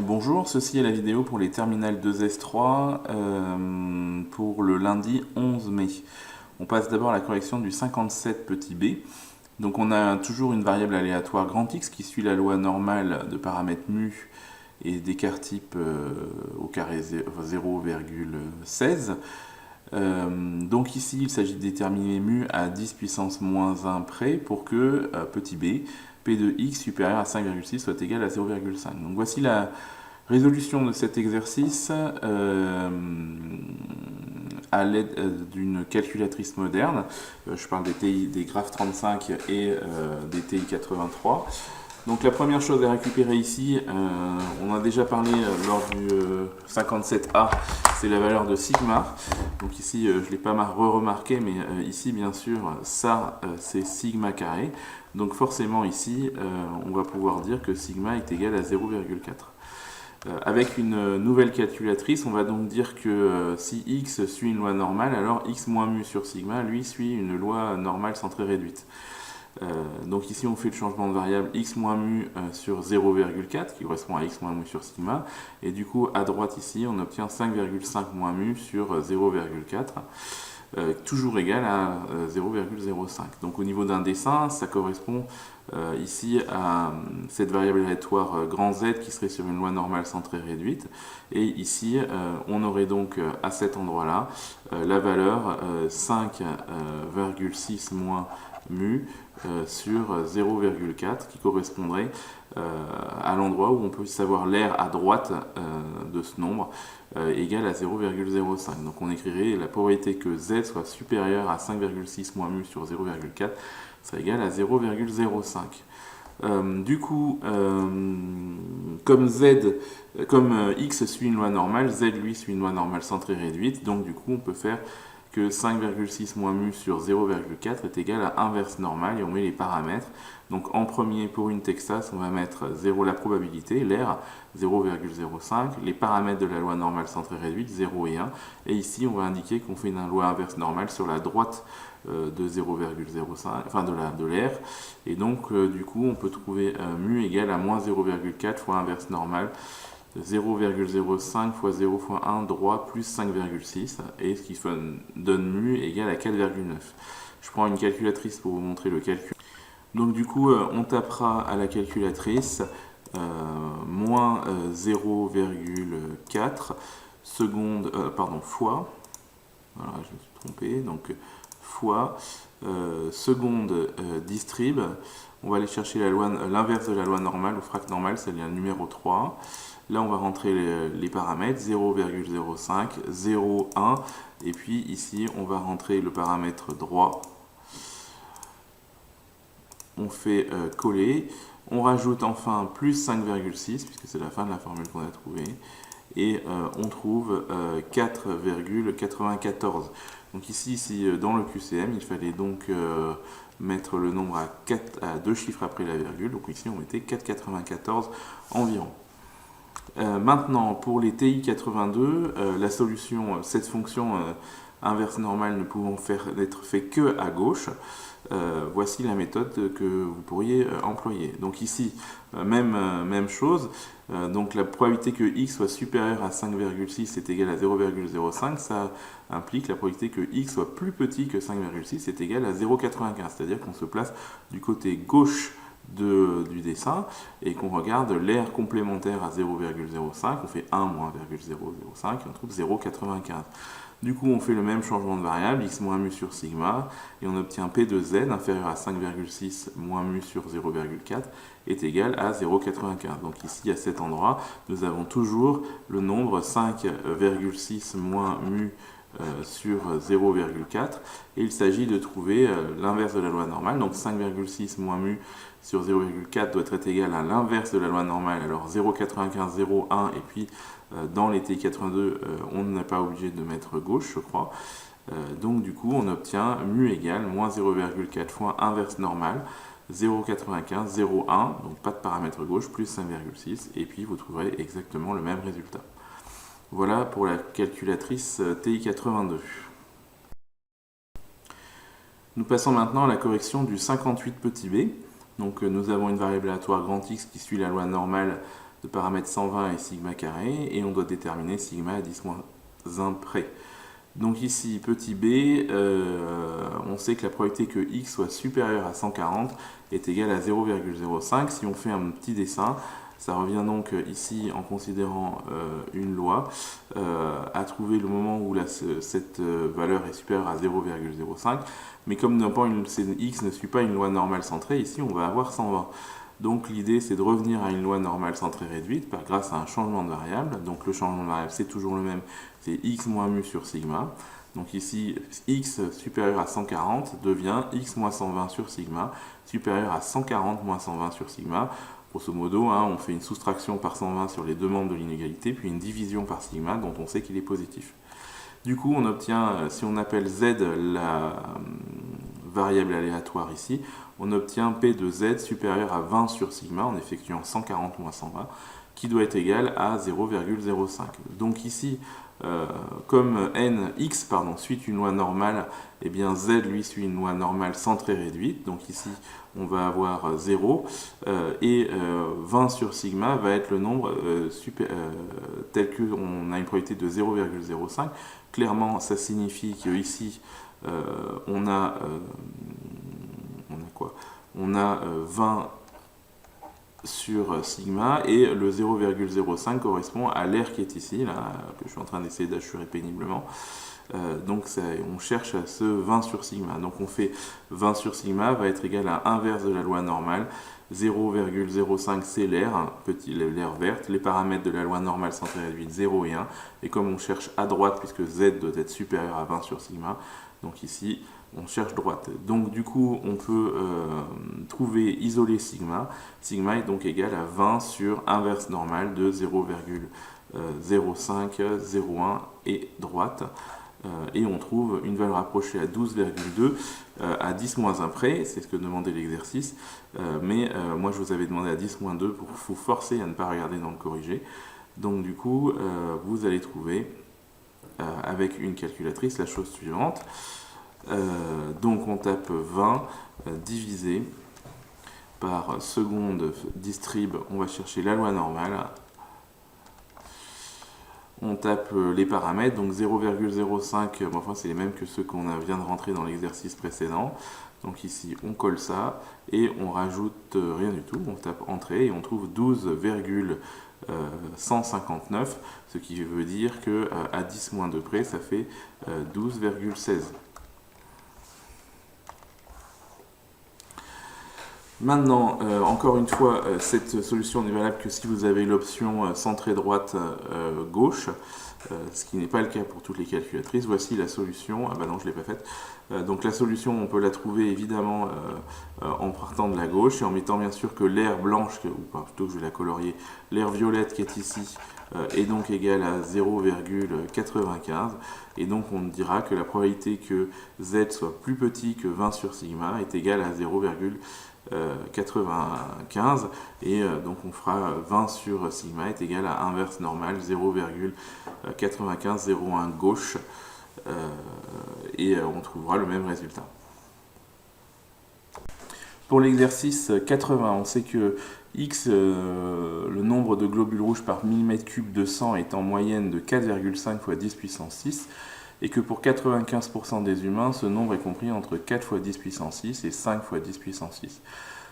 Bonjour, ceci est la vidéo pour les terminales 2S3 pour le lundi 11 mai. On passe d'abord à la correction du 57 petit b. Donc on a toujours une variable aléatoire grand X qui suit la loi normale de paramètres mu et d'écart type au carré 0,16. Donc ici il s'agit de déterminer mu à 10 puissance moins 1 près pour que petit b, p de x supérieur à 5,6 soit égal à 0,5. Donc voici la résolution de cet exercice à l'aide d'une calculatrice moderne. Je parle des graphes 35 et des TI 83. Donc la première chose à récupérer ici, on a déjà parlé lors du 57A, c'est la valeur de sigma. Donc ici, je ne l'ai pas remarqué, mais ici, bien sûr, ça, c'est sigma carré. Donc forcément, ici, on va pouvoir dire que sigma est égal à 0,4. Avec une nouvelle calculatrice, on va donc dire que si x suit une loi normale, alors x moins mu sur sigma, lui, suit une loi normale centrée réduite. Donc ici on fait le changement de variable x moins mu sur 0,4 qui correspond à x moins mu sur sigma, et du coup à droite ici on obtient 5,5 moins mu sur 0,4 toujours égal à 0,05. Donc au niveau d'un dessin, ça correspond ici à cette variable aléatoire grand Z qui serait sur une loi normale centrée réduite, et ici on aurait donc à cet endroit là la valeur 5,6 moins mu sur 0,4 qui correspondrait à l'endroit où on peut savoir l'aire à droite de ce nombre égale à 0,05. Donc on écrirait la probabilité que z soit supérieure à 5,6 moins mu sur 0,4 serait égale à 0,05. Du coup, comme x suit une loi normale, z lui suit une loi normale centrée réduite, donc du coup on peut faire que 5,6 moins mu sur 0,4 est égal à inverse normale, et on met les paramètres. Donc en premier, pour une Texas, on va mettre 0 la probabilité, l'air 0,05, les paramètres de la loi normale centrée réduite 0 et 1, et ici on va indiquer qu'on fait une loi inverse normale sur la droite de 0,05, enfin de l'air, et donc du coup on peut trouver mu égale à moins 0,4 fois inverse normale, 0,05 fois 0 fois 1 droit plus 5,6, et ce qui donne mu égale à 4,9. Je prends une calculatrice pour vous montrer le calcul. Donc du coup on tapera à la calculatrice moins 0,4 secondes, fois, voilà, je me suis trompé, donc fois seconde distrib, on va aller chercher l'inverse de la loi normale ou frac normale, c'est-à-dire le numéro 3. Là, on va rentrer les paramètres 0,05, 0, 1, et puis ici, on va rentrer le paramètre droit. On fait coller. On rajoute enfin plus 5,6, puisque c'est la fin de la formule qu'on a trouvée, et on trouve 4,94. Donc ici, dans le QCM, il fallait donc mettre le nombre à 2 chiffres après la virgule, donc ici on mettait 4,94 environ. Maintenant, pour les TI 82, la solution, cette fonction inverse normale ne pouvant être fait que à gauche, voici la méthode que vous pourriez employer. Donc ici, même chose, donc la probabilité que x soit supérieur à 5,6 est égale à 0,05, ça implique la probabilité que x soit plus petit que 5,6 est égale à 0,95, c'est-à-dire qu'on se place du côté gauche du dessin et qu'on regarde l'aire complémentaire à 0,05, on fait 1 moins 0,005 et on trouve 0,95. Du coup, on fait le même changement de variable, x moins mu sur sigma, et on obtient p de z inférieur à 5,6 moins mu sur 0,4 est égal à 0,95. Donc ici, à cet endroit, nous avons toujours le nombre 5,6 moins mu sur 0,4, et il s'agit de trouver l'inverse de la loi normale. Donc 5,6 moins mu sur 0,4 doit être égal à l'inverse de la loi normale, alors 0,95, 0,1, et puis dans les TI82 on n'est pas obligé de mettre gauche, je crois. Donc du coup on obtient mu égale moins 0,4 fois inverse normale, 0,95, 0,1, donc pas de paramètre gauche, plus 5,6, et puis vous trouverez exactement le même résultat. Voilà pour la calculatrice TI82. Nous passons maintenant à la correction du 58 petit b. Donc nous avons une variable aléatoire grand X qui suit la loi normale de paramètres 120 et sigma carré, et on doit déterminer sigma à 10 moins 1 près. Donc ici, petit b, on sait que la probabilité que x soit supérieur à 140 est égale à 0,05. Si on fait un petit dessin, ça revient donc ici, en considérant une loi, à trouver le moment où cette valeur est supérieure à 0,05. Mais comme x ne suit pas une loi normale centrée, ici on va avoir 120. Donc l'idée c'est de revenir à une loi normale centrée réduite grâce à un changement de variable. Donc le changement de variable c'est toujours le même, c'est x moins mu sur sigma. Donc ici x supérieur à 140 devient x moins 120 sur sigma supérieur à 140 moins 120 sur sigma. Grosso modo, on fait une soustraction par 120 sur les deux membres de l'inégalité, puis une division par sigma dont on sait qu'il est positif. Du coup, on obtient, si on appelle z la variable aléatoire ici, on obtient P de z supérieur à 20 sur sigma en effectuant 140 moins 120, qui doit être égal à 0,05. Donc ici, comme x suit une loi normale, et bien z lui suit une loi normale centrée réduite. Donc ici, on va avoir 0 et 20 sur sigma va être le nombre tel qu'on a une probabilité de 0,05. Clairement, ça signifie qu'ici, on a quoi? On a 20 sur sigma et le 0,05 correspond à l'air qui est ici, là, que je suis en train d'essayer d'assurer péniblement. Donc on cherche à ce 20 sur sigma. Donc on fait 20 sur sigma va être égal à inverse de la loi normale. 0,05 c'est l'air, l'air verte, les paramètres de la loi normale centrée réduite 0 et 1. Et comme on cherche à droite, puisque z doit être supérieur à 20 sur sigma, donc ici on cherche droite. Donc du coup on peut isoler sigma. Sigma est donc égal à 20 sur inverse normale de 0,05, 0,1 et droite. Et on trouve une valeur approchée à 12,2 à 10 moins 1 près, c'est ce que demandait l'exercice, mais moi je vous avais demandé à 10 moins 2 pour vous forcer à ne pas regarder dans le corrigé. Donc du coup, vous allez trouver avec une calculatrice la chose suivante. Donc on tape 20 divisé par seconde distrib, on va chercher la loi normale. On tape les paramètres, donc 0,05, enfin c'est les mêmes que ceux qu'on vient de rentrer dans l'exercice précédent. Donc ici on colle ça et on rajoute rien du tout, on tape entrée et on trouve 12,159, ce qui veut dire que à 10 moins 2 près ça fait 12,16. Maintenant, encore une fois, cette solution n'est valable que si vous avez l'option centrée droite gauche, ce qui n'est pas le cas pour toutes les calculatrices. Voici la solution. Ah bah non, je ne l'ai pas faite. Donc la solution, on peut la trouver évidemment en partant de la gauche et en mettant bien sûr que l'aire blanche, ou plutôt que je vais la colorier, l'aire violette qui est ici est donc égale à 0,95. Et donc on dira que la probabilité que z soit plus petit que 20 sur sigma est égale à 0,95 et donc on fera 20 sur sigma est égal à inverse normale 0,9501 gauche et on trouvera le même résultat. Pour l'exercice 80, on sait que x, le nombre de globules rouges par millimètre cube de sang est en moyenne de 4,5 fois 10 puissance 6 et que pour 95% des humains, ce nombre est compris entre 4 fois 10 puissance 6 et 5 fois 10 puissance 6.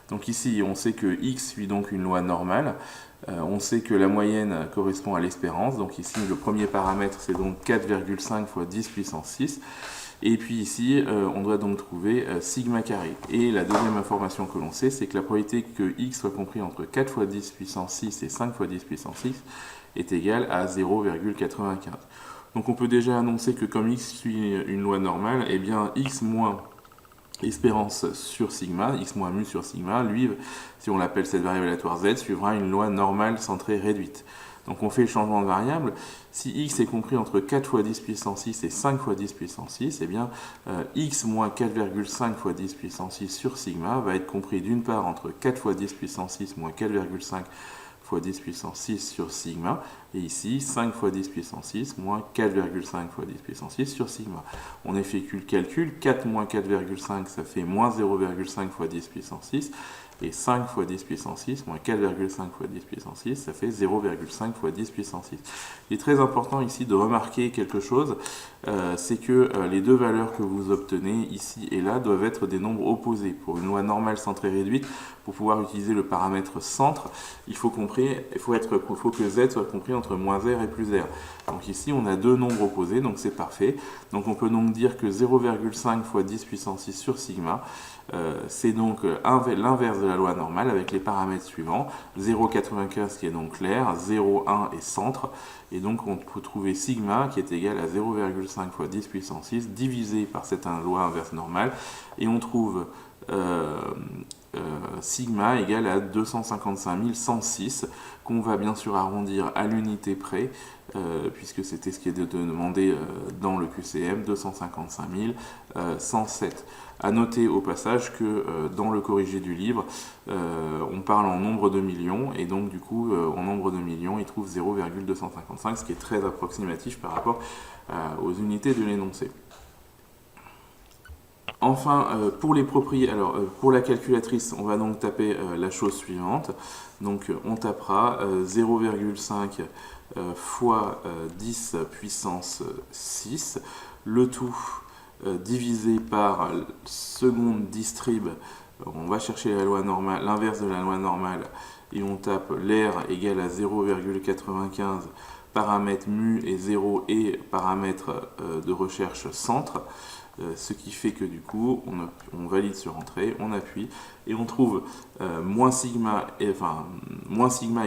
Donc ici, on sait que x suit donc une loi normale. On sait que la moyenne correspond à l'espérance. Donc ici, le premier paramètre, c'est donc 4,5 fois 10 puissance 6. Et puis ici, on doit donc trouver sigma carré. Et la deuxième information que l'on sait, c'est que la probabilité que x soit compris entre 4 fois 10 puissance 6 et 5 fois 10 puissance 6 est égale à 0,95. Donc on peut déjà annoncer que comme x suit une loi normale, eh bien x moins espérance sur sigma, x moins mu sur sigma, lui, si on l'appelle cette variable aléatoire z, suivra une loi normale centrée réduite. Donc on fait le changement de variable. Si x est compris entre 4 fois 10 puissance 6 et 5 fois 10 puissance 6, eh bien x moins 4,5 fois 10 puissance 6 sur sigma va être compris d'une part entre 4 fois 10 puissance 6 moins 4,5 fois 10 puissance 6 sur sigma, et ici 5 fois 10 puissance 6 moins 4,5 fois 10 puissance 6 sur sigma. On effectue le calcul, 4 moins 4,5 ça fait moins 0,5 fois 10 puissance 6, Et 5 fois 10 puissance 6, moins 4,5 fois 10 puissance 6, ça fait 0,5 fois 10 puissance 6. Il est très important ici de remarquer quelque chose, c'est que les deux valeurs que vous obtenez ici et là doivent être des nombres opposés. Pour une loi normale centrée réduite, pour pouvoir utiliser le paramètre centre, il faut que z soit compris entre moins r et plus r. Donc ici, on a deux nombres opposés, donc c'est parfait. Donc on peut donc dire que 0,5 fois 10 puissance 6 sur sigma, c'est donc l'inverse de la loi normale avec les paramètres suivants. 0,95 qui est donc clair, 0,1 est centre, et donc on peut trouver sigma qui est égal à 0,5 fois 10 puissance 6 divisé par cette loi inverse normale, et on trouve sigma égale à 255 106, qu'on va bien sûr arrondir à l'unité près, puisque c'était ce qui est demandé dans le QCM, 255 107. À noter au passage que dans le corrigé du livre, on parle en nombre de millions, et donc du coup, en nombre de millions, il trouve 0,255, ce qui est très approximatif par rapport aux unités de l'énoncé. Enfin, pour les propriétés, pour la calculatrice, on va donc taper la chose suivante. Donc on tapera 0,5 fois 10 puissance 6, le tout divisé par seconde distrib. On va chercher la loi normale, l'inverse de la loi normale, et on tape l'air égal à 0,95, paramètre mu et 0 et paramètre de recherche centre. Ce qui fait que du coup, on valide sur entrée, on appuie, et on trouve moins sigma et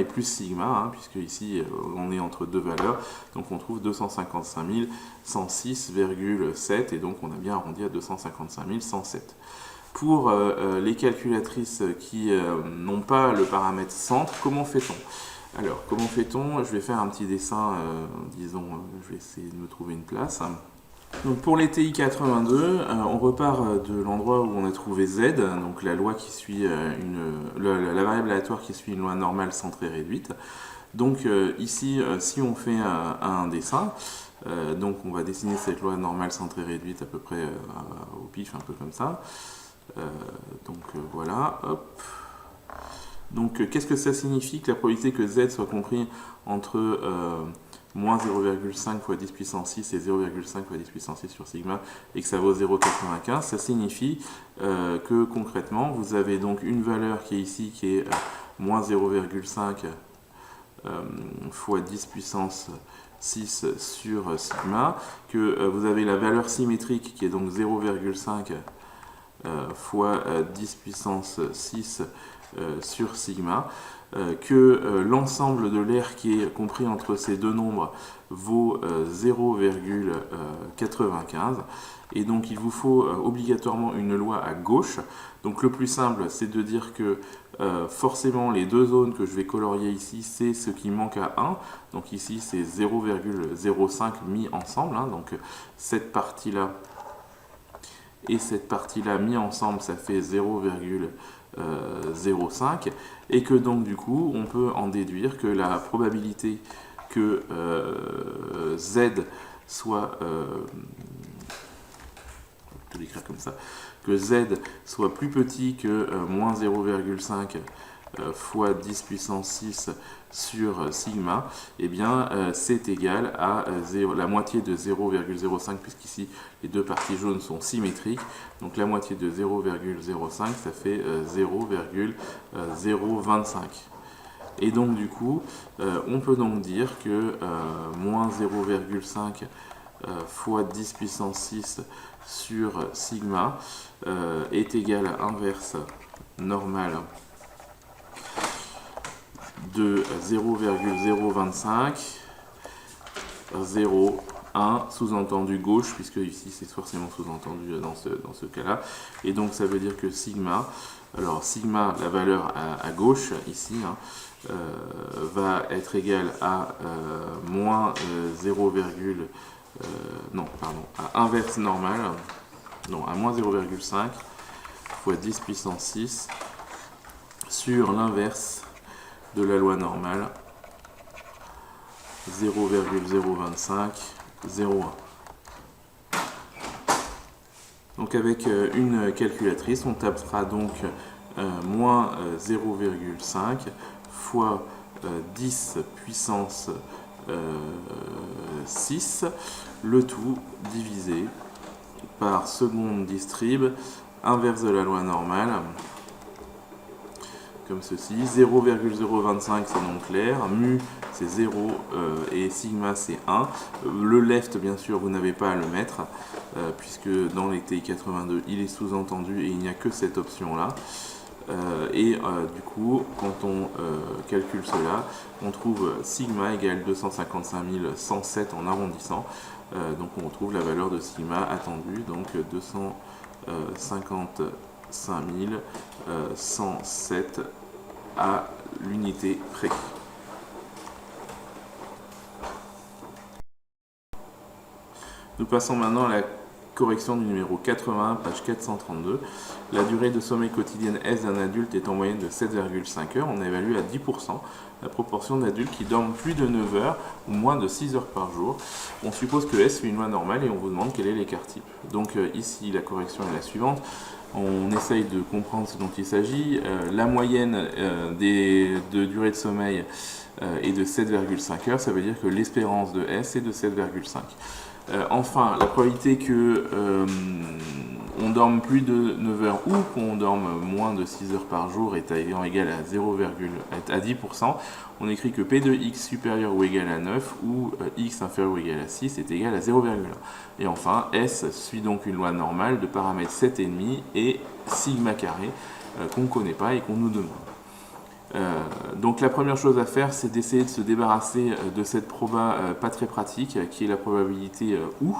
plus sigma, hein, puisque ici on est entre deux valeurs, donc on trouve 255 106,7, et donc on a bien arrondi à 255 107. Pour les calculatrices qui n'ont pas le paramètre centre, comment fait-on? Alors, comment fait-on? Je vais faire un petit dessin, disons, je vais essayer de me trouver une place. Donc pour les TI 82, on repart de l'endroit où on a trouvé Z, donc la loi qui suit la variable aléatoire qui suit une loi normale centrée réduite. Donc ici, si on fait un dessin, donc on va dessiner cette loi normale centrée réduite à peu près au pif, un peu comme ça. Voilà, hop. Donc qu'est-ce que ça signifie que la probabilité que Z soit compris entre moins 0,5 fois 10 puissance 6 et 0,5 fois 10 puissance 6 sur sigma, et que ça vaut 0,95, ça signifie que concrètement, vous avez donc une valeur qui est ici, qui est moins 0,5 fois 10 puissance 6 sur sigma, que vous avez la valeur symétrique qui est donc 0,5 fois 10 puissance 6 sur sigma, que l'ensemble de l'air qui est compris entre ces deux nombres vaut 0,95, et donc il vous faut obligatoirement une loi à gauche. Donc le plus simple, c'est de dire que forcément les deux zones que je vais colorier ici, c'est ce qui manque à 1, donc ici c'est 0,05 mis ensemble, hein, donc cette partie-là et cette partie-là mis ensemble, ça fait 0,05, et que donc du coup on peut en déduire que la probabilité que Z soit je vais l'écrire comme ça, que Z soit plus petit que moins 0,5 fois 10 puissance 6 sur sigma, et bien c'est égal à la moitié de 0,05, puisqu'ici les deux parties jaunes sont symétriques, donc la moitié de 0,05, ça fait 0,025. Et donc du coup, on peut donc dire que moins 0,5 fois 10 puissance 6 sur sigma est égal à inverse normale de 0,025, 0, 1, sous-entendu gauche, puisque ici c'est forcément sous-entendu dans ce cas-là. Et donc ça veut dire que sigma, alors sigma, la valeur à gauche, ici, hein, va être égal à moins 0, à inverse normale, non, à moins 0,5 fois 10 puissance 6 sur l'inverse de la loi normale, 0,025, 0,1. Donc avec une calculatrice, on tapera donc moins 0,5 fois 10 puissance 6, le tout divisé par seconde distrib, inverse de la loi normale, comme ceci. 0,025 c'est non clair, mu c'est 0 et sigma c'est 1. Le left, bien sûr, vous n'avez pas à le mettre, puisque dans les TI82 il est sous-entendu et il n'y a que cette option là. Du coup, quand on calcule cela, on trouve sigma égale 255 107 en arrondissant. Donc on retrouve la valeur de sigma attendue, donc 255 107 à l'unité près. Nous passons maintenant à la correction du numéro 81, page 432. La durée de sommeil quotidienne S d'un adulte est en moyenne de 7,5 heures. On évalue à 10% la proportion d'adultes qui dorment plus de 9 heures ou moins de 6 heures par jour. On suppose que S fait une loi normale et on vous demande quel est l'écart type. Donc ici, la correction est la suivante. On essaye de comprendre ce dont il s'agit. La moyenne de durée de sommeil est de 7,5 heures. Ça veut dire que l'espérance de S est de 7,5. Enfin, la probabilité que on dorme plus de 9 heures ou qu'on dorme moins de 6 heures par jour est égale à 10%. On écrit que P de X supérieur ou égal à 9 ou X inférieur ou égal à 6 est égal à 0,1. Et enfin, S suit donc une loi normale de paramètres 7,5 et sigma carré qu'on ne connaît pas et qu'on nous demande. Donc la première chose à faire, c'est d'essayer de se débarrasser de cette proba pas très pratique, qui est la probabilité OU.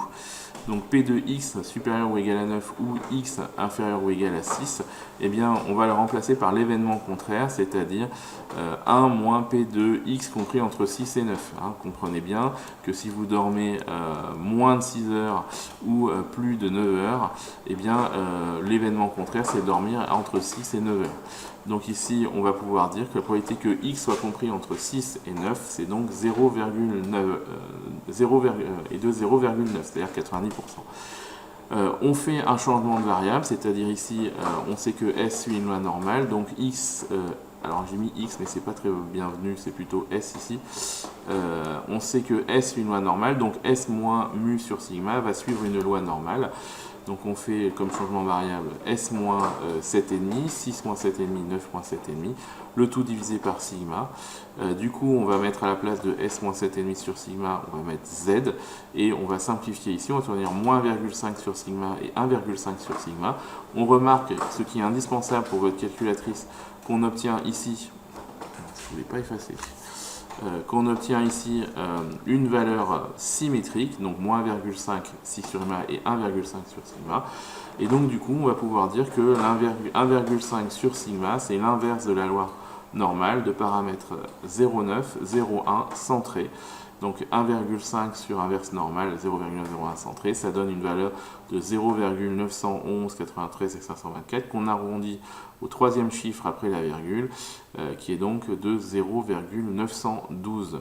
Donc P de X supérieur ou égal à 9 ou X inférieur ou égal à 6, eh bien on va le remplacer par l'événement contraire, c'est-à-dire 1 moins P de X compris entre 6 et 9. Comprenez bien que si vous dormez moins de 6 heures ou plus de 9 heures, eh bien l'événement contraire, c'est dormir entre 6 et 9 heures. Donc ici, on va pouvoir dire que la probabilité que X soit compris entre 6 et 9, c'est donc 0,9 et de 0,9, c'est-à-dire 90%. On fait un changement de variable, c'est-à-dire ici, on sait que S suit une loi normale, donc X, alors j'ai mis X, mais c'est pas très bienvenu, c'est plutôt S ici. On sait que S suit une loi normale, donc S moins mu sur sigma va suivre une loi normale. Donc on fait comme changement variable S moins 7,5, 6 moins 7,5, 9 moins 7,5, le tout divisé par sigma. Du coup, on va mettre à la place de S moins 7,5 sur sigma, on va mettre Z, et on va simplifier ici, on va tenir moins 1,5 sur sigma et 1,5 sur sigma. On remarque, ce qui est indispensable pour votre calculatrice, qu'on obtient ici, je ne voulais pas effacer, qu'on obtient ici une valeur symétrique, donc moins 1,5 6 sur sigma et 1,5 sur sigma. Et donc du coup, on va pouvoir dire que 1,5 sur sigma, c'est l'inverse de la loi normale de paramètres 0,9, 0,1 centré. Donc 1,5 sur inverse normale, 0,901 centré, ça donne une valeur de 0,911, 93 et 524 qu'on arrondit au troisième chiffre après la virgule, qui est donc de 0,912.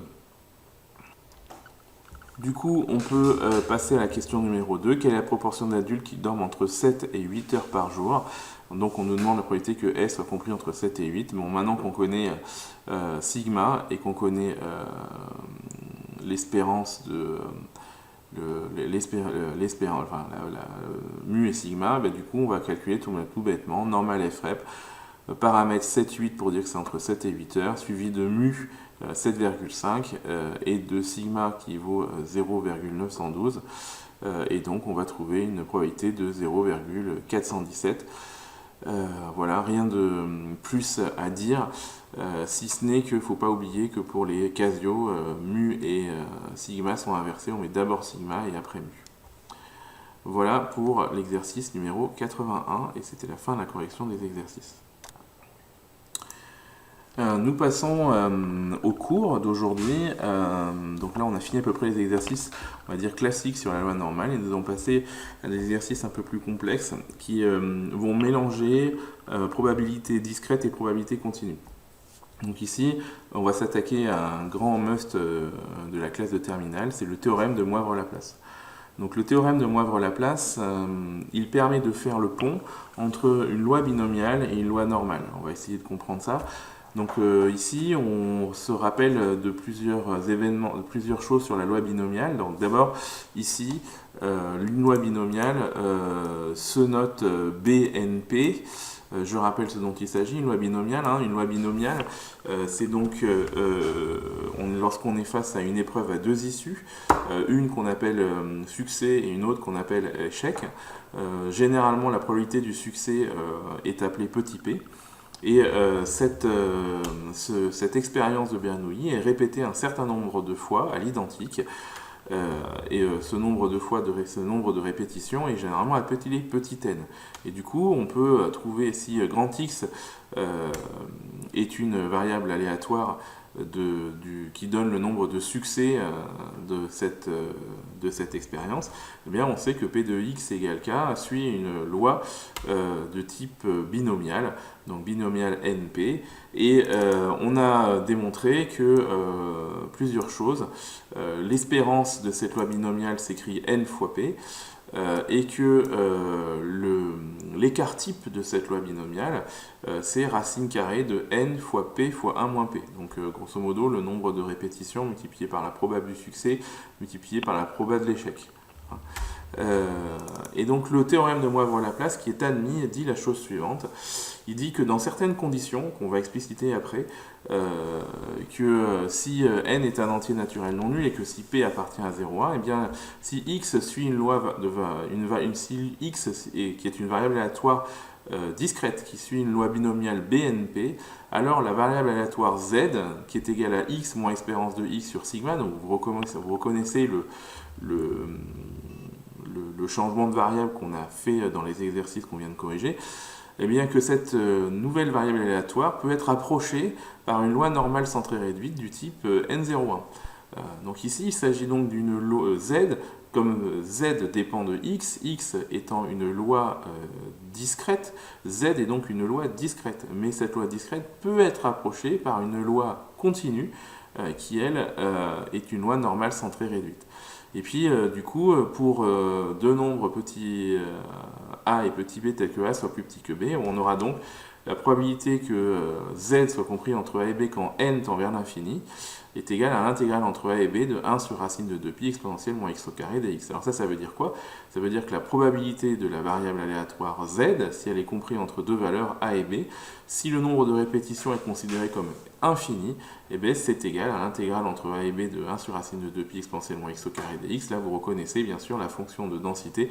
Du coup, on peut passer à la question numéro 2. Quelle est la proportion d'adultes qui dorment entre 7 et 8 heures par jour? Donc on nous demande la probabilité que S soit compris entre 7 et 8. Bon, maintenant qu'on connaît sigma et qu'on connaît l'espérance de mu et sigma, du coup on va calculer tout bêtement normal FREP, paramètre 7-8 pour dire que c'est entre 7 et 8 heures, suivi de mu 7,5 et de sigma qui vaut 0,912, et donc on va trouver une probabilité de 0,417. Voilà, rien de plus à dire, si ce n'est qu'il ne faut pas oublier que pour les Casio, mu et sigma sont inversés, on met d'abord sigma et après mu. Voilà pour l'exercice numéro 81, et c'était la fin de la correction des exercices. Nous passons au cours d'aujourd'hui. Donc là, on a fini à peu près les exercices, on va dire classiques sur la loi normale, et nous allons passer à des exercices un peu plus complexes qui vont mélanger probabilité discrète et probabilité continue. Donc ici, on va s'attaquer à un grand must de la classe de terminale, c'est le théorème de Moivre-Laplace. Donc le théorème de Moivre-Laplace, il permet de faire le pont entre une loi binomiale et une loi normale. On va essayer de comprendre ça. Donc ici, on se rappelle de plusieurs événements, de plusieurs choses sur la loi binomiale. Donc d'abord, ici, une loi binomiale se note BNP. Je rappelle ce dont il s'agit, une loi binomiale. Une loi binomiale, c'est donc lorsqu'on est face à une épreuve à deux issues, une qu'on appelle succès et une autre qu'on appelle échec. Généralement, la probabilité du succès est appelée petit p. Et cette expérience de Bernoulli est répétée un certain nombre de fois à l'identique. Ce nombre de répétitions est généralement appelé petit n. Et du coup, on peut trouver si grand X est une variable aléatoire qui donne le nombre de succès de cette expérience, eh bien on sait que P de x égale K suit une loi de type binomial, donc binomial NP, et on a démontré que plusieurs choses. L'espérance de cette loi binomiale s'écrit n fois P, et que l'écart type de cette loi binomiale, c'est racine carrée de n fois p fois 1 moins p. Donc grosso modo, le nombre de répétitions multiplié par la proba du succès multiplié par la proba de l'échec. Et donc le théorème de Moivre-Laplace qui est admis dit la chose suivante. Il dit que dans certaines conditions, qu'on va expliciter après, que si n est un entier naturel non nul et que si p appartient à 0,1, et bien si x suit une loi si x qui est une variable aléatoire discrète qui suit une loi binomiale BNP, alors la variable aléatoire z qui est égale à x moins espérance de x sur sigma, donc vous reconnaissez le changement de variable qu'on a fait dans les exercices qu'on vient de corriger, et bien que cette nouvelle variable aléatoire peut être approchée par une loi normale centrée réduite du type n01. Donc ici, il s'agit donc d'une loi z, comme z dépend de x étant une loi discrète, z est donc une loi discrète. Mais cette loi discrète peut être approchée par une loi continue, qui elle est une loi normale centrée réduite. Et puis, du coup, pour deux nombres petits a et petit b tels que a soit plus petit que b, on aura donc la probabilité que z soit compris entre a et b quand n tend vers l'infini est égale à l'intégrale entre a et b de 1 sur racine de 2pi exponentielle moins x au carré dx. Alors ça veut dire quoi? Ça veut dire que la probabilité de la variable aléatoire z, si elle est comprise entre deux valeurs a et b, si le nombre de répétitions est considéré comme infini, et bien c'est égal à l'intégrale entre a et b de 1 sur racine de 2pi exponentielle moins x au carré dx. Là, vous reconnaissez bien sûr la fonction de densité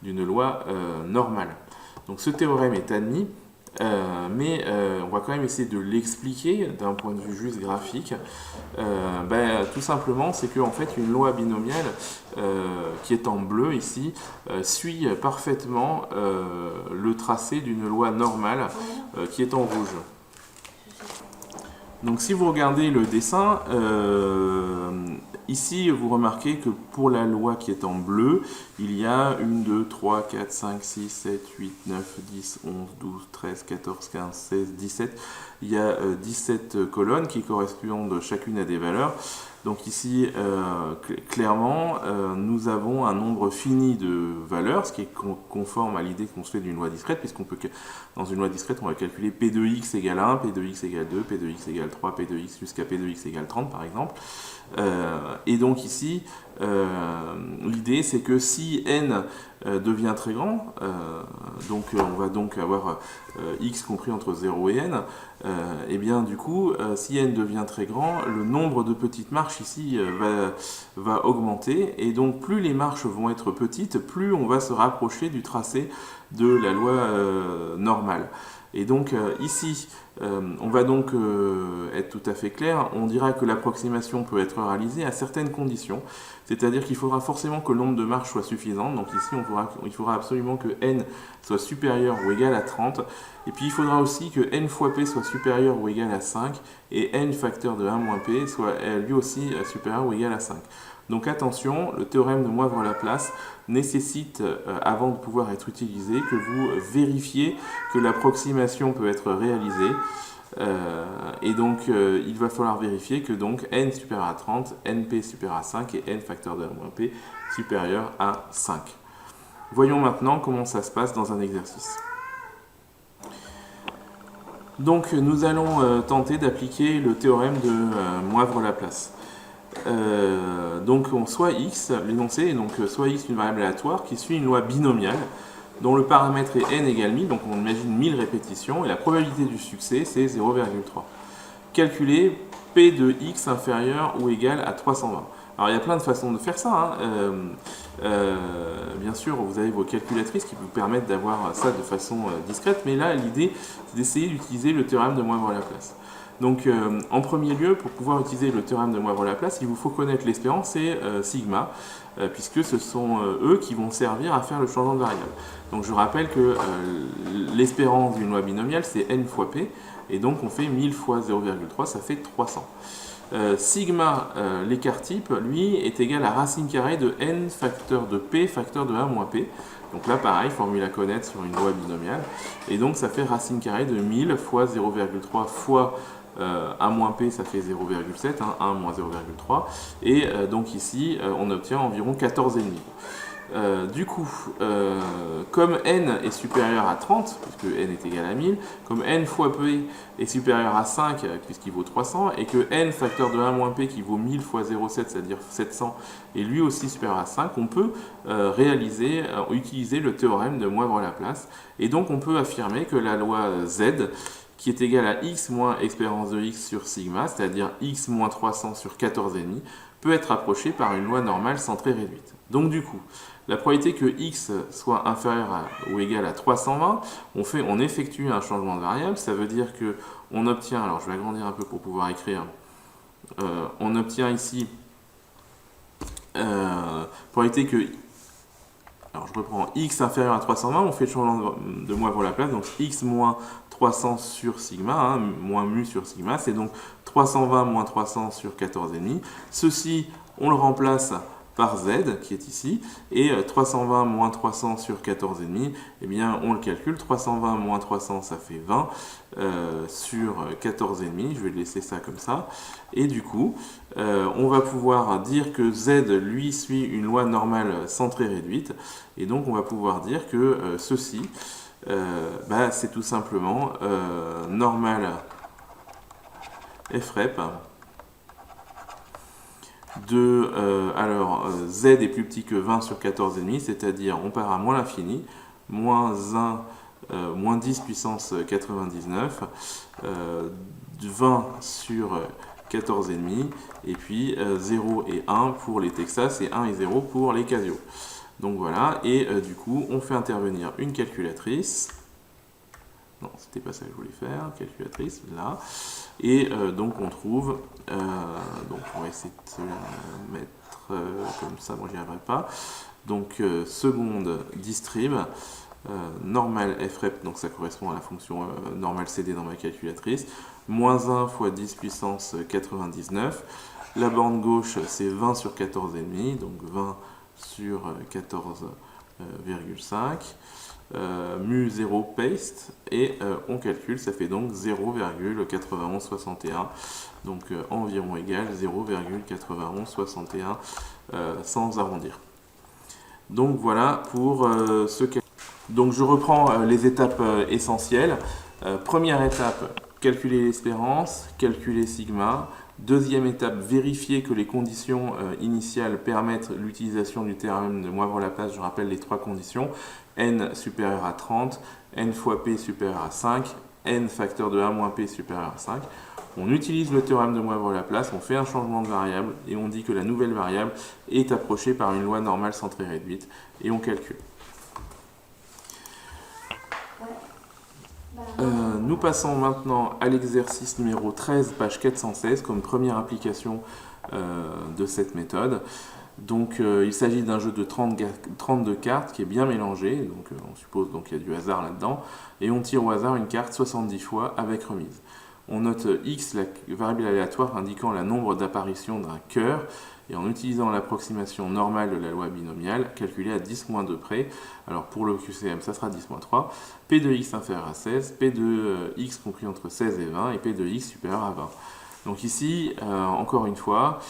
d'une loi normale. Donc ce théorème est admis, mais on va quand même essayer de l'expliquer d'un point de vue juste graphique. Tout simplement, c'est qu'en fait, une loi binomiale qui est en bleu ici suit parfaitement le tracé d'une loi normale qui est en rouge. Donc si vous regardez le dessin, ici vous remarquez que pour la loi qui est en bleu, il y a 1, 2, 3, 4, 5, 6, 7, 8, 9, 10, 11, 12, 13, 14, 15, 16, 17. Il y a 17 colonnes qui correspondent chacune à des valeurs. Donc ici, clairement, nous avons un nombre fini de valeurs, ce qui est conforme à l'idée qu'on se fait d'une loi discrète, puisqu'on peut, dans une loi discrète, on va calculer P de x égale 1, P de x égale 2, P de x égale 3, P de x jusqu'à P de x égale 30, par exemple. Et donc ici, l'idée c'est que si n devient très grand, donc on va donc avoir x compris entre 0 et n, et bien du coup, si n devient très grand, le nombre de petites marches ici va augmenter, et donc plus les marches vont être petites, plus on va se rapprocher du tracé de la loi normale. Et donc ici, on va donc être tout à fait clair, on dira que l'approximation peut être réalisée à certaines conditions, c'est-à-dire qu'il faudra forcément que le nombre de marches soit suffisant, donc ici il faudra absolument que n soit supérieur ou égal à 30, et puis il faudra aussi que n fois p soit supérieur ou égal à 5, et n facteur de 1 moins p soit lui aussi supérieur ou égal à 5. Donc attention, le théorème de Moivre-Laplace nécessite, avant de pouvoir être utilisé, que vous vérifiez que l'approximation peut être réalisée. Et donc, il va falloir vérifier que donc n supérieur à 30, np supérieur à 5 et n facteur de 1 moins p supérieur à 5. Voyons maintenant comment ça se passe dans un exercice. Donc, nous allons tenter d'appliquer le théorème de Moivre-Laplace. Donc, soit x, l'énoncé est donc soit x une variable aléatoire qui suit une loi binomiale dont le paramètre est n égale 1000, donc on imagine 1000 répétitions, et la probabilité du succès, c'est 0,3. Calculer P de x inférieur ou égal à 320. Alors il y a plein de façons de faire ça. Bien sûr, vous avez vos calculatrices qui vous permettent d'avoir ça de façon discrète, mais là, l'idée, c'est d'essayer d'utiliser le théorème de Moivre-Laplace. Donc, en premier lieu, pour pouvoir utiliser le théorème de Moivre-Laplace, il vous faut connaître l'espérance et sigma, puisque ce sont eux qui vont servir à faire le changement de variable. Donc, je rappelle que l'espérance d'une loi binomiale, c'est n fois p, et donc on fait 1000 fois 0,3, ça fait 300. Sigma, l'écart type, lui, est égal à racine carrée de n facteur de p facteur de 1 moins p. Donc là, pareil, formule à connaître sur une loi binomiale. Et donc, ça fait racine carrée de 1000 fois 0,3 fois 1 moins p, ça fait 0,7, 1 moins 0,3. Et donc ici, on obtient environ 14,5. Du coup, comme n est supérieur à 30, puisque n est égal à 1000, comme n fois p est supérieur à 5, puisqu'il vaut 300, et que n facteur de 1 moins p qui vaut 1000 fois 0,7, c'est-à-dire 700, est lui aussi supérieur à 5, on peut utiliser le théorème de Moivre-Laplace. Et donc on peut affirmer que la loi z, qui est égale à x moins espérance de x sur sigma, c'est-à-dire x moins 300 sur 14,5, peut être approchée par une loi normale centrée réduite. Donc du coup, la probabilité que x soit inférieur ou égal à 320, on effectue un changement de variable, ça veut dire que on obtient, alors je vais agrandir un peu pour pouvoir écrire, on obtient ici probabilité que, alors je reprends, x inférieur à 320, on fait le changement de Moivre-Laplace, donc x moins 300 sur sigma, moins mu sur sigma, c'est donc 320 moins 300 sur 14,5. Ceci, on le remplace par z, qui est ici, et 320 moins 300 sur 14,5, eh bien, on le calcule, 320 moins 300, ça fait 20 sur 14,5, je vais laisser ça comme ça, et du coup, on va pouvoir dire que z, lui, suit une loi normale centrée réduite, et donc on va pouvoir dire que ceci, c'est tout simplement normal frep de, z est plus petit que 20 sur 14,5, c'est-à-dire on part à moins l'infini, moins 10 puissance 99, 20 sur 14,5, et puis 0 et 1 pour les Texas et 1 et 0 pour les Casio. Donc voilà, et du coup, on fait intervenir une calculatrice. Non, c'était pas ça que je voulais faire, calculatrice, là. Et donc on trouve, donc on va essayer de se la mettre comme ça, moi j'y arriverai pas. Donc seconde distrib, normal frep, donc ça correspond à la fonction normale cd dans ma calculatrice, moins 1 fois 10 puissance 99. La borne gauche c'est 20 sur 14,5, donc 20 sur 14,5. Mu 0 paste et on calcule, ça fait donc 0,9161, donc environ égal 0,9161 sans arrondir. Donc voilà pour ce calcul. Donc je reprends les étapes essentielles. Première étape, calculer l'espérance, calculer sigma. Deuxième étape, vérifier que les conditions initiales permettent l'utilisation du théorème de Moivre-Laplace. Je rappelle les trois conditions. N supérieur à 30, n fois p supérieur à 5, n facteur de 1 moins p supérieur à 5. On utilise le théorème de Moivre-Laplace, on fait un changement de variable et on dit que la nouvelle variable est approchée par une loi normale centrée réduite et on calcule. Nous passons maintenant à l'exercice numéro 13, page 416, comme première application de cette méthode. Donc il s'agit d'un jeu de 32 cartes qui est bien mélangé, donc on suppose qu'il y a du hasard là-dedans, et on tire au hasard une carte 70 fois avec remise. on note x, la variable aléatoire indiquant le nombre d'apparitions d'un cœur, et en utilisant l'approximation normale de la loi binomiale, calculée à 10-2 près, alors pour le QCM, ça sera 10-3, P de x inférieur à 16, P de x compris entre 16 et 20, et P de x supérieur à 20. Donc ici, encore une fois,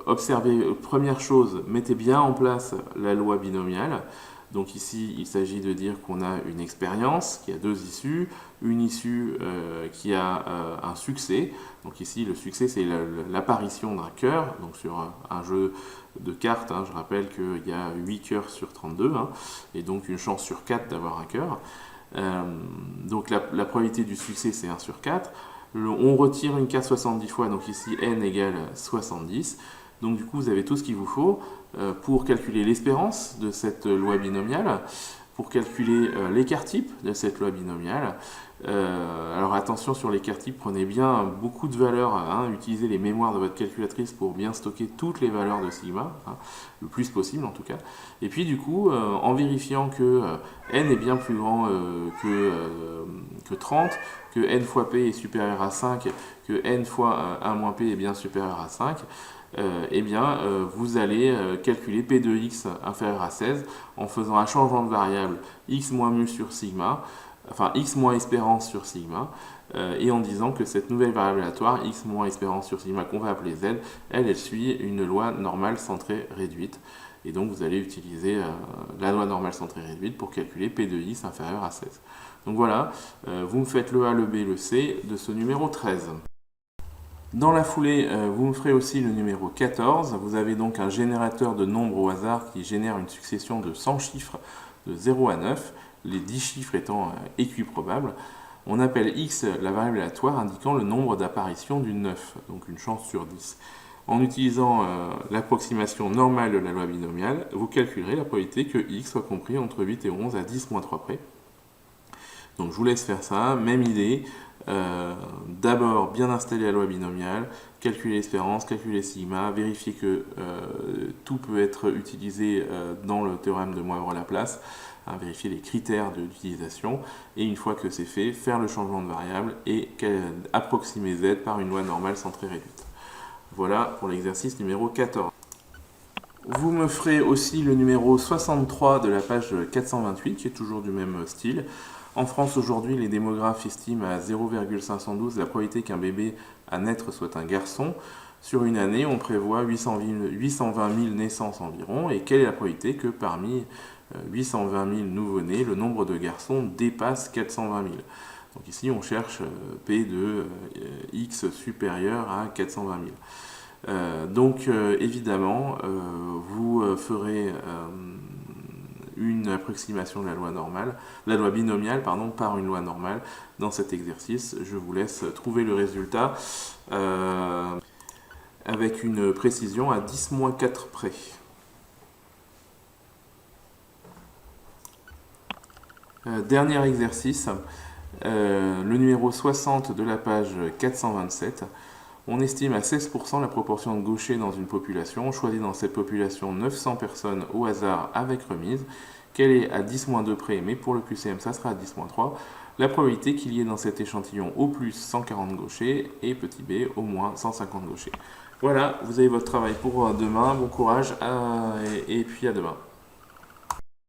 observez, première chose, mettez bien en place la loi binomiale. Donc ici, il s'agit de dire qu'on a une expérience qui a deux issues, une issue qui a un succès. Donc ici, le succès, c'est l'apparition d'un cœur. Donc sur un jeu de cartes, je rappelle qu'il y a 8 cœurs sur 32, et donc une chance sur 4 d'avoir un cœur. Donc la probabilité du succès, c'est 1 sur 4. On retire une carte 70 fois, donc ici n égale 70. Donc du coup, vous avez tout ce qu'il vous faut pour calculer l'espérance de cette loi binomiale, pour calculer l'écart type de cette loi binomiale. Alors attention sur l'écart type, prenez bien beaucoup de valeurs, utilisez les mémoires de votre calculatrice pour bien stocker toutes les valeurs de sigma, le plus possible en tout cas. Et puis du coup, en vérifiant que n est bien plus grand que 30, que n fois p est supérieur à 5, que n fois 1 moins p est bien supérieur à 5, vous allez calculer P de x inférieur à 16 en faisant un changement de variable x moins mu sur sigma, enfin x moins espérance sur sigma, et en disant que cette nouvelle variable aléatoire, x moins espérance sur sigma, qu'on va appeler z, elle suit une loi normale centrée réduite. Et donc vous allez utiliser la loi normale centrée réduite pour calculer P de x inférieur à 16. Donc voilà, vous me faites le A, le B, le C de ce numéro 13. Dans la foulée, vous me ferez aussi le numéro 14. Vous avez donc un générateur de nombres au hasard qui génère une succession de 100 chiffres de 0 à 9, les 10 chiffres étant équiprobables. On appelle x la variable aléatoire indiquant le nombre d'apparitions du 9, donc une chance sur 10. En utilisant l'approximation normale de la loi binomiale, vous calculerez la probabilité que x soit compris entre 8 et 11 à 10-3 près. Donc je vous laisse faire ça, même idée. D'abord bien installer la loi binomiale, calculer l'espérance, calculer sigma, vérifier que tout peut être utilisé dans le théorème de Moivre-Laplace, vérifier les critères d'utilisation, et une fois que c'est fait, faire le changement de variable et approximer z par une loi normale centrée réduite. Voilà pour l'exercice numéro 14. Vous me ferez aussi le numéro 63 de la page 428, qui est toujours du même style. En France aujourd'hui, les démographes estiment à 0,512 la probabilité qu'un bébé à naître soit un garçon. Sur une année, on prévoit 820 000 naissances environ. Et quelle est la probabilité que parmi 820 000 nouveau-nés, le nombre de garçons dépasse 420 000 ? Donc ici, on cherche P de x supérieur à 420 000. Évidemment, vous ferez une approximation de la loi normale, la loi binomiale, par une loi normale dans cet exercice. Je vous laisse trouver le résultat avec une précision à 10-4 près. Dernier exercice, le numéro 60 de la page 427. On estime à 16% la proportion de gauchers dans une population. On choisit dans cette population 900 personnes au hasard avec remise. Quelle est à 10-2 près, mais pour le QCM, ça sera à 10-3, la probabilité qu'il y ait dans cet échantillon au plus 140 gauchers et petit b au moins 150 gauchers. Voilà, vous avez votre travail pour demain. Bon courage et puis à demain.